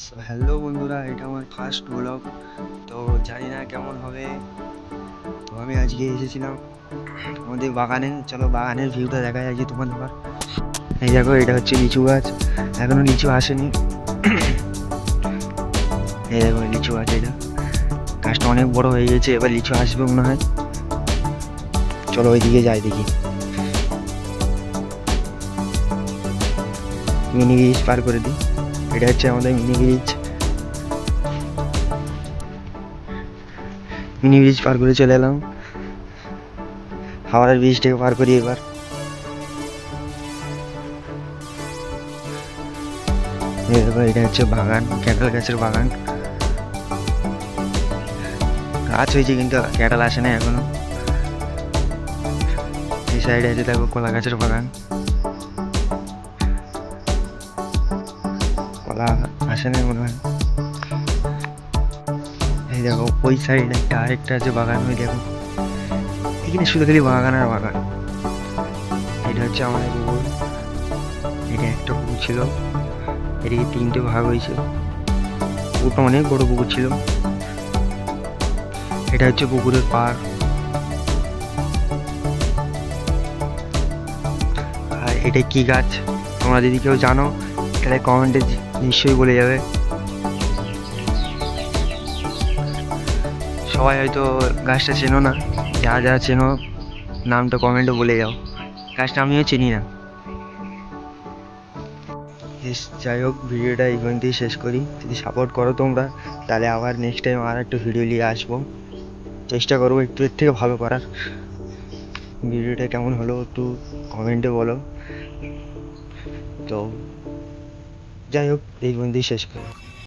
So hello বন্ধুরা, এটা আমার ফার্স্ট ব্লগ। তো জানি না কেমন হবে। তো আমি আজকে এসেছিলাম আমাদের বাগানে। চলো বাগানের ভিউটা দেখা যায় যে তোমাদের এবার। এই দেখো, এটা হচ্ছে লিচু গাছ। এখনো লিচু আসেনি। এই দেখো লিচু গাছ, এটা গাছটা অনেক বড় হয়ে গেছে, এবার লিচু আসবে মনে হয়। চলো ওইদিকে যাই দেখি। মিনি ব্রিজ পার করে দিই। এটা হচ্ছে আমাদের মিনি ব্রিজ। মিনি ব্রিজ পার করে চলে এলাম। হাওড়ার ব্রিজটাকে পার করি এবার। এই দেখো, এটা হচ্ছে বাগান, ক্যাঁঠাল গাছের বাগান। গাছ হয়েছে কিন্তু ক্যাঁঠাল আসে না এখনো। এই সাইডে আছে দেখো কলা গাছের বাগান। কলা আসে না মনে হয়। এই দেখো ওই সাইডে একটা আরেকটা আছে বাগান, ওই দেখো। এখানে শুধু খালি বাগান আর বাগান। এটা হচ্ছে আমাদের পুকুর। এটা একটা পুকুর ছিল, এদিকে তিনটে ভাগ হয়েছে। পুকুরটা অনেক বড় পুকুর ছিল। এটা হচ্ছে পুকুরের পাড়। আর এটা কি গাছ তোমরা যদি কেউ জানো তাহলে কমেন্টে নিশ্চয়ই বলে যাবে। সবাই হয়তো গাছটা চেনো না, যারা যারা চেনো নামটা কমেন্টে বলে যাও। গাছটা আমিও চিনি না। যাই হোক, ভিডিওটা এই পর্যন্তই শেষ করি। যদি সাপোর্ট করো তোমরা তাহলে আবার নেক্সট টাইম আর একটা ভিডিও নিয়ে আসবো। চেষ্টা করবো একটু এর থেকে ভালো করার। ভিডিওটা কেমন হলো একটু কমেন্টে বলো। তো যাই হোক, এই পর্যন্তই শেষ করি।